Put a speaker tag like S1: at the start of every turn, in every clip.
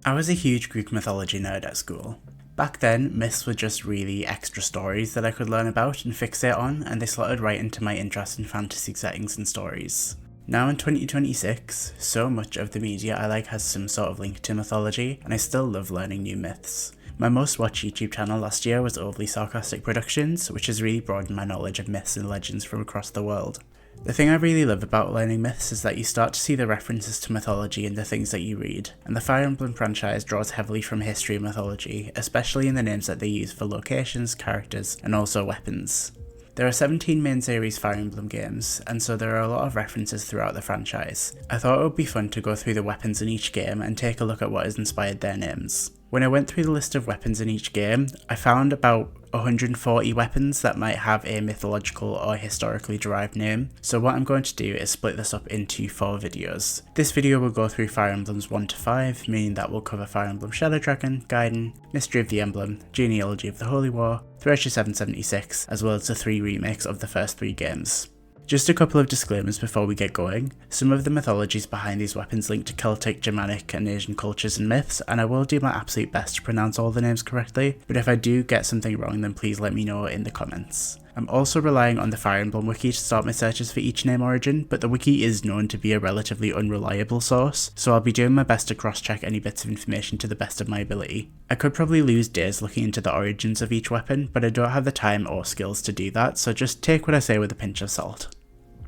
S1: I was a huge Greek mythology nerd at school. Back then, myths were just really extra stories that I could learn about and fixate on, and they slotted right into my interest in fantasy settings and stories. Now in 2026, so much of the media I like has some sort of link to mythology, and I still love learning new myths. My most watched YouTube channel last year was Overly Sarcastic Productions, which has really broadened my knowledge of myths and legends from across the world. The thing I really love about learning myths is that you start to see the references to mythology in the things that you read, and the Fire Emblem franchise draws heavily from history and mythology, especially in the names that they use for locations, characters, and also weapons. There are 17 main series Fire Emblem games, and so there are a lot of references throughout the franchise. I thought it would be fun to go through the weapons in each game and take a look at what has inspired their names. When I went through the list of weapons in each game, I found about 140 weapons that might have a mythological or historically derived name, so what I'm going to do is split this up into 4 videos. This video will go through Fire Emblems 1 to 5, meaning that we'll cover Fire Emblem Shadow Dragon, Gaiden, Mystery of the Emblem, Genealogy of the Holy War, Thracia 776, as well as the 3 remakes of the first 3 games. Just a couple of disclaimers before we get going. Some of the mythologies behind these weapons link to Celtic, Germanic and Asian cultures and myths, and I will do my absolute best to pronounce all the names correctly, but if I do get something wrong then please let me know in the comments. I'm also relying on the Fire Emblem wiki to start my searches for each name origin, but the wiki is known to be a relatively unreliable source, so I'll be doing my best to cross-check any bits of information to the best of my ability. I could probably lose days looking into the origins of each weapon, but I don't have the time or skills to do that, so just take what I say with a pinch of salt.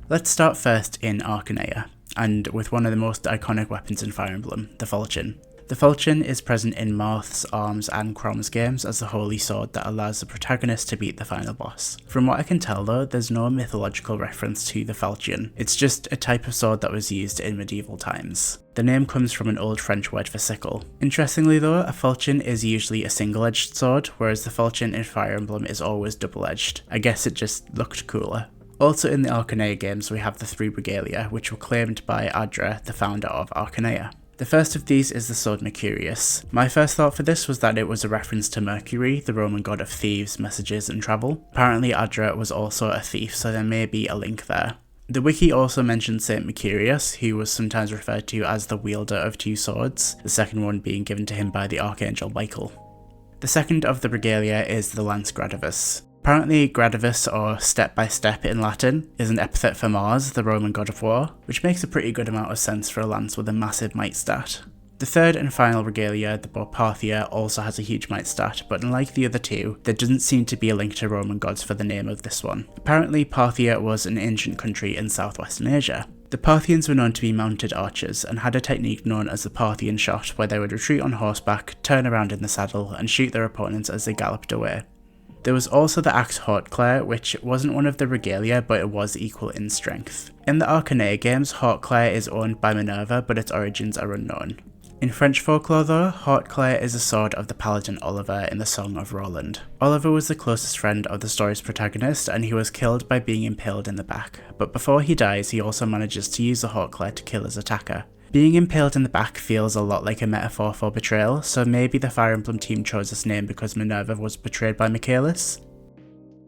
S1: Let's start first in Archanea, and with one of the most iconic weapons in Fire Emblem, the falchion. The falchion is present in Marth's, Arm's and Crom's games as the holy sword that allows the protagonist to beat the final boss. From what I can tell though, there's no mythological reference to the falchion, it's just a type of sword that was used in medieval times. The name comes from an old French word for sickle. Interestingly though, a falchion is usually a single-edged sword, whereas the falchion in Fire Emblem is always double-edged. I guess it just looked cooler. Also in the Archanea games we have the 3 regalia, which were claimed by Adra, the founder of Archanea. The first of these is the sword Mercurius. My first thought for this was that it was a reference to Mercury, the Roman god of thieves, messages and travel. Apparently Adra was also a thief, so there may be a link there. The wiki also mentions Saint Mercurius, who was sometimes referred to as the wielder of 2 swords, the second one being given to him by the Archangel Michael. The second of the regalia is the lance Gradivus. Apparently Gradivus, or step by step in Latin, is an epithet for Mars, the Roman god of war, which makes a pretty good amount of sense for a lance with a massive might stat. The third and final regalia, the bow Parthia, also has a huge might stat, but unlike the other 2, there doesn't seem to be a link to Roman gods for the name of this one. Apparently Parthia was an ancient country in southwestern Asia. The Parthians were known to be mounted archers and had a technique known as the Parthian shot, where they would retreat on horseback, turn around in the saddle and shoot their opponents as they galloped away. There was also the axe Hautclair, which wasn't one of the regalia, but it was equal in strength. In the Archanea games, Hautclair is owned by Minerva, but its origins are unknown. In French folklore though, Hautclair is a sword of the paladin Oliver in the Song of Roland. Oliver was the closest friend of the story's protagonist, and he was killed by being impaled in the back, but before he dies he also manages to use the Hautclair to kill his attacker. Being impaled in the back feels a lot like a metaphor for betrayal, so maybe the Fire Emblem team chose this name because Minerva was betrayed by Michaelis?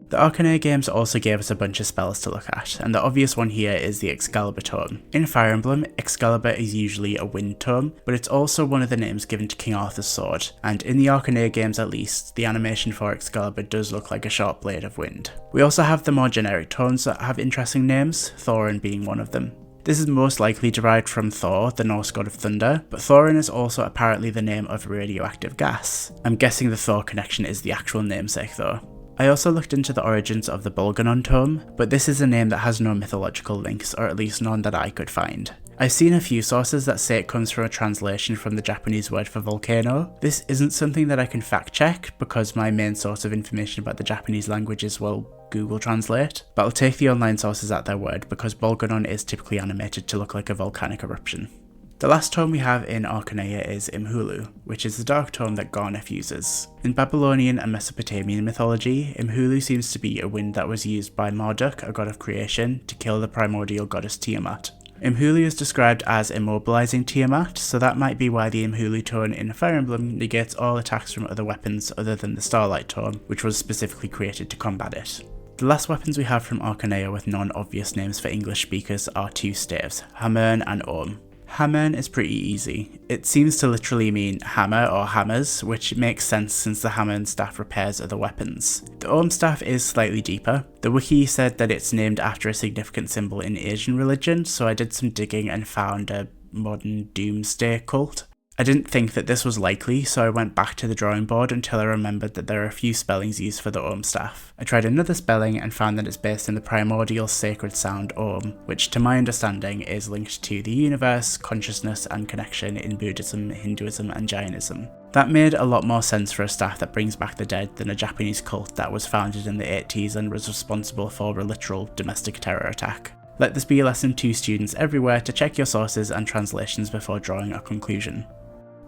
S1: The Archanea games also gave us a bunch of spells to look at, and the obvious one here is the Excalibur Tome. In Fire Emblem, Excalibur is usually a wind tome, but it's also one of the names given to King Arthur's sword, and in the Archanea games at least, the animation for Excalibur does look like a sharp blade of wind. We also have the more generic tomes that have interesting names, Thorin being one of them. This is most likely derived from Thor, the Norse god of thunder, but Thorin is also apparently the name of radioactive gas. I'm guessing the Thor connection is the actual namesake though. I also looked into the origins of the Bolganon tome, but this is a name that has no mythological links, or at least none that I could find. I've seen a few sources that say it comes from a translation from the Japanese word for volcano. This isn't something that I can fact check because my main source of information about the Japanese language is, well, Google Translate, but I'll take the online sources at their word because Bolganon is typically animated to look like a volcanic eruption. The last tome we have in Archanea is Imhulu, which is the dark tome that Garneth uses. In Babylonian and Mesopotamian mythology, Imhulu seems to be a wind that was used by Marduk, a god of creation, to kill the primordial goddess Tiamat. Imhulu is described as immobilizing Tiamat, so that might be why the Imhulu tone in Fire Emblem negates all attacks from other weapons other than the Starlight tone, which was specifically created to combat it. The last weapons we have from Archanea with non-obvious names for English speakers are 2 staves, Hamern and Orm. Hammern is pretty easy. It seems to literally mean hammer or hammers, which makes sense since the hammer and staff repairs other weapons. The Orm staff is slightly deeper. The wiki said that it's named after a significant symbol in Asian religion, so I did some digging and found a modern doomsday cult. I didn't think that this was likely, so I went back to the drawing board until I remembered that there are a few spellings used for the Orm staff. I tried another spelling and found that it's based in the primordial sacred sound Orm, which to my understanding is linked to the universe, consciousness and connection in Buddhism, Hinduism and Jainism. That made a lot more sense for a staff that brings back the dead than a Japanese cult that was founded in the 80s and was responsible for a literal domestic terror attack. Let this be a lesson to students everywhere to check your sources and translations before drawing a conclusion.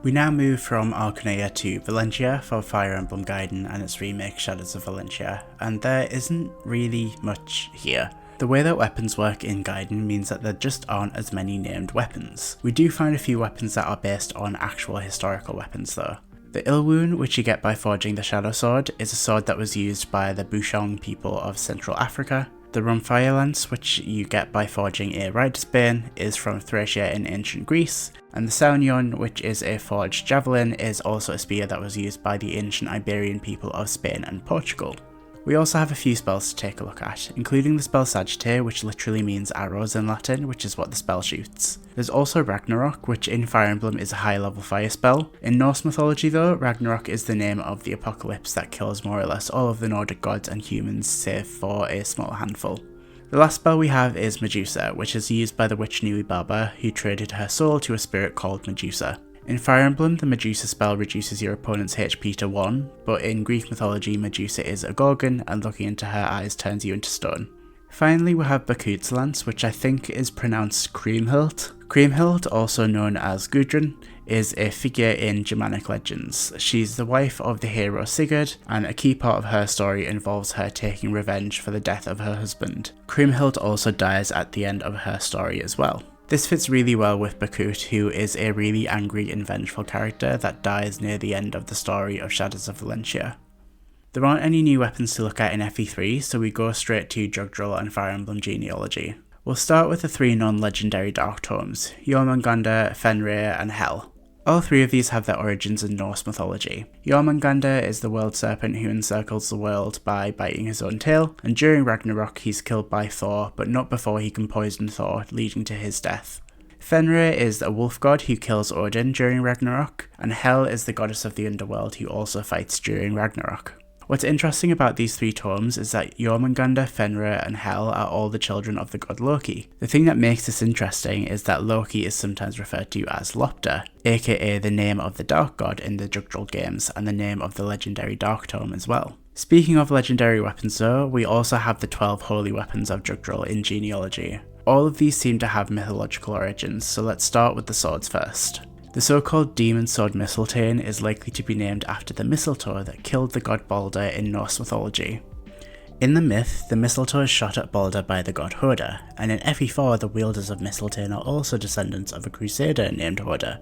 S1: We now move from Archanea to Valentia for Fire Emblem Gaiden and its remake Shadows of Valentia, and there isn't really much here. The way that weapons work in Gaiden means that there just aren't as many named weapons. We do find a few weapons that are based on actual historical weapons though. The Ilwoon, which you get by forging the Shadow Sword, is a sword that was used by the Bushong people of Central Africa. The Rumfire Lance, which you get by forging a Rider's Bane, is from Thracia in ancient Greece, and the Saunion, which is a forged javelin, is also a spear that was used by the ancient Iberian people of Spain and Portugal. We also have a few spells to take a look at, including the spell Sagittae, which literally means arrows in Latin, which is what the spell shoots. There's also Ragnarok, which in Fire Emblem is a high level fire spell. In Norse mythology though, Ragnarok is the name of the apocalypse that kills more or less all of the Nordic gods and humans, save for a small handful. The last spell we have is Medusa, which is used by the witch Nui Baba, who traded her soul to a spirit called Medusa. In Fire Emblem, the Medusa spell reduces your opponent's HP to 1, but in Greek mythology, Medusa is a gorgon, and looking into her eyes turns you into stone. Finally, we have Bakut's Lance, which I think is pronounced Kriemhild. Kriemhild, also known as Gudrun, is a figure in Germanic legends. She's the wife of the hero Sigurd, and a key part of her story involves her taking revenge for the death of her husband. Kriemhild also dies at the end of her story as well. This fits really well with Bakut, who is a really angry and vengeful character that dies near the end of the story of Shadows of Valentia. There aren't any new weapons to look at in FE3, so we go straight to Jugdral and Fire Emblem Genealogy. We'll start with the three non-legendary Dark Tomes, Jormungandr, Fenrir and Hel. All three of these have their origins in Norse mythology. Jormungandr is the world serpent who encircles the world by biting his own tail, and during Ragnarok he's killed by Thor, but not before he can poison Thor, leading to his death. Fenrir is a wolf god who kills Odin during Ragnarok, and Hel is the goddess of the underworld who also fights during Ragnarok. What's interesting about these three tomes is that Jormungandr, Fenrir and Hel are all the children of the god Loki. The thing that makes this interesting is that Loki is sometimes referred to as Lopter, aka the name of the dark god in the Jugdral games and the name of the legendary Dark Tome as well. Speaking of legendary weapons though, we also have the 12 holy weapons of Jugdral in Genealogy. All of these seem to have mythological origins, so let's start with the swords first. The so-called demon sword Mistletoe is likely to be named after the mistletoe that killed the god Balder in Norse mythology. In the myth, the mistletoe is shot at Balder by the god Hoder, and in FE4 the wielders of Mistletoe are also descendants of a crusader named Hoder.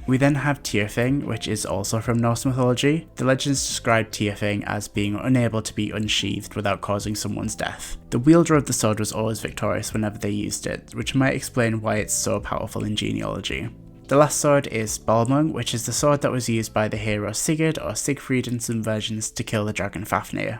S1: We then have Tyrfing, which is also from Norse mythology. The legends describe Tyrfing as being unable to be unsheathed without causing someone's death. The wielder of the sword was always victorious whenever they used it, which might explain why it's so powerful in Genealogy. The last sword is Balmung, which is the sword that was used by the hero Sigurd or Siegfried in some versions to kill the dragon Fafnir.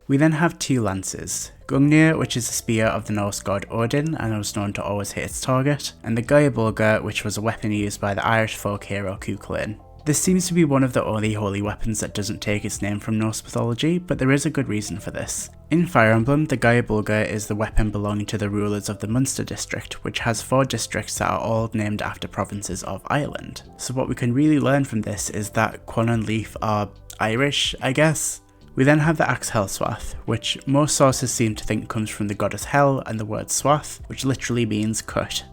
S1: We then have two lances, Gungnir, which is a spear of the Norse god Odin and was known to always hit its target, and the Gaiabolga, which was a weapon used by the Irish folk hero Cuchulainn. This seems to be one of the only holy weapons that doesn't take its name from Norse mythology, but there is a good reason for this. In Fire Emblem, the Gaiabolga is the weapon belonging to the rulers of the Munster district, which has 4 districts that are all named after provinces of Ireland. So what we can really learn from this is that Quan and Leif are Irish, I guess? We then have the axe Helswath, which most sources seem to think comes from the goddess Hel and the word swath, which literally means cut.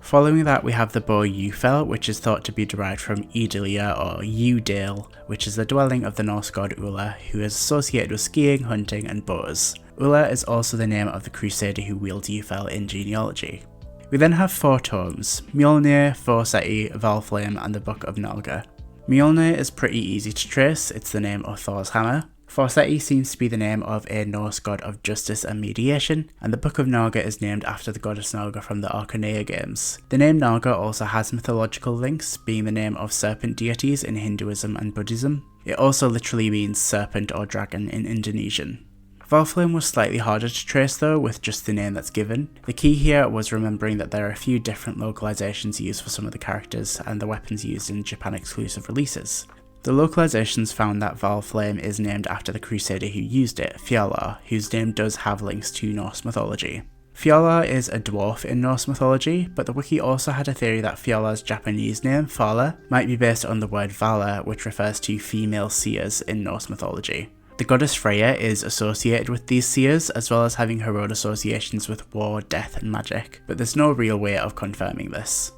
S1: Following that we have the bow Ufel, which is thought to be derived from Edilia or Udale, which is the dwelling of the Norse god Ulla, who is associated with skiing, hunting and bows. Ulla is also the name of the crusader who wields Ufel in Genealogy. We then have 4 tomes, Mjolnir, Forseti, Valflame and the Book of Nalga. Mjolnir is pretty easy to trace, it's the name of Thor's hammer. Forseti seems to be the name of a Norse god of justice and mediation, and the Book of Naga is named after the goddess Naga from the Archanea games. The name Naga also has mythological links, being the name of serpent deities in Hinduism and Buddhism. It also literally means serpent or dragon in Indonesian. Valflame was slightly harder to trace though, with just the name that's given. The key here was remembering that there are a few different localizations used for some of the characters and the weapons used in Japan exclusive releases. The localizations found that Valflame is named after the crusader who used it, Fjalar, whose name does have links to Norse mythology. Fjalar is a dwarf in Norse mythology, but the wiki also had a theory that Fjalar's Japanese name, Fala, might be based on the word Vala, which refers to female seers in Norse mythology. The goddess Freya is associated with these seers, as well as having her own associations with war, death and magic, but there's no real way of confirming this.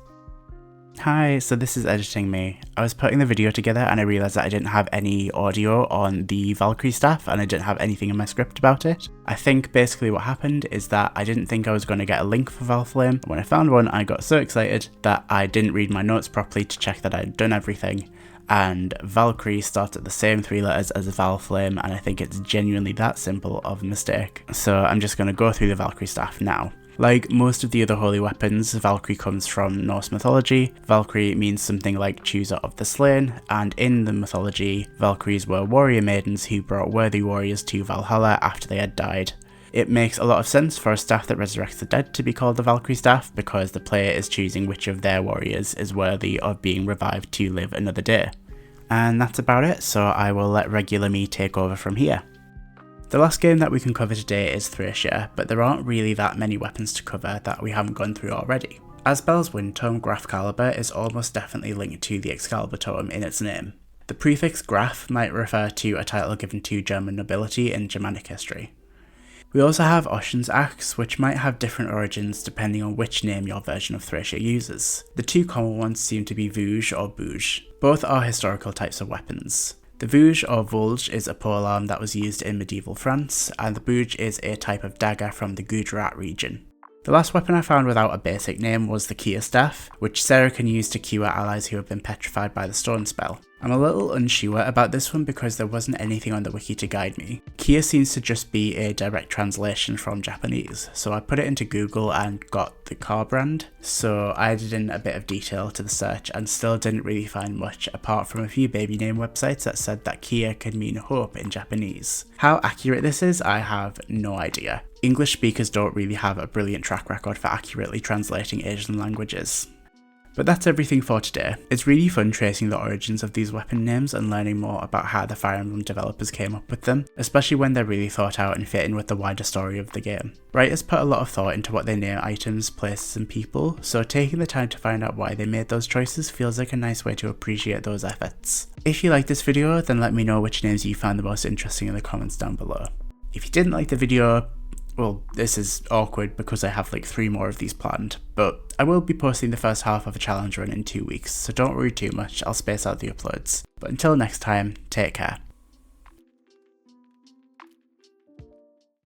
S1: Hi, so this is editing me. I was putting the video together and I realised that I didn't have any audio on the Valkyrie staff and I didn't have anything in my script about it. I think basically what happened is that I didn't think I was going to get a link for Valflame. When I found one, I got so excited that I didn't read my notes properly to check that I'd done everything. And Valkyrie starts at the same 3 letters as Valflame, and I think it's genuinely that simple of a mistake. So I'm just going to go through the Valkyrie staff now. Like most of the other holy weapons, Valkyrie comes from Norse mythology. Valkyrie means something like chooser of the slain, and in the mythology, Valkyries were warrior maidens who brought worthy warriors to Valhalla after they had died. It makes a lot of sense for a staff that resurrects the dead to be called the Valkyrie staff, because the player is choosing which of their warriors is worthy of being revived to live another day. And that's about it, so I will let regular me take over from here. The last game that we can cover today is Thracia, but there aren't really that many weapons to cover that we haven't gone through already. Asbel's Wind Tome Grafcalibur is almost definitely linked to the Excalibur tome in its name. The prefix Graf might refer to a title given to German nobility in Germanic history. We also have Ossian's Axe, which might have different origins depending on which name your version of Thracia uses. The two common ones seem to be Vouge or Bouge. Both are historical types of weapons. The Vouge or Vulge is a polearm that was used in medieval France, and the Bouge is a type of dagger from the Gujarat region. The last weapon I found without a basic name was the Kia Staff, which Sarah can use to cure allies who have been petrified by the stone spell. I'm a little unsure about this one because there wasn't anything on the wiki to guide me. Kia seems to just be a direct translation from Japanese, so I put it into Google and got the car brand, so I added in a bit of detail to the search and still didn't really find much apart from a few baby name websites that said that Kia could mean hope in Japanese. How accurate this is, I have no idea. English speakers don't really have a brilliant track record for accurately translating Asian languages. But that's everything for today. It's really fun tracing the origins of these weapon names and learning more about how the Fire Emblem developers came up with them, especially when they're really thought out and fit in with the wider story of the game. Writers put a lot of thought into what they name items, places and people, so taking the time to find out why they made those choices feels like a nice way to appreciate those efforts. If you liked this video, then let me know which names you found the most interesting in the comments down below. If you didn't like the video, well, this is awkward because I have like 3 more of these planned, but I will be posting the first half of a challenge run in 2 weeks, so don't worry too much, I'll space out the uploads. But until next time, take care.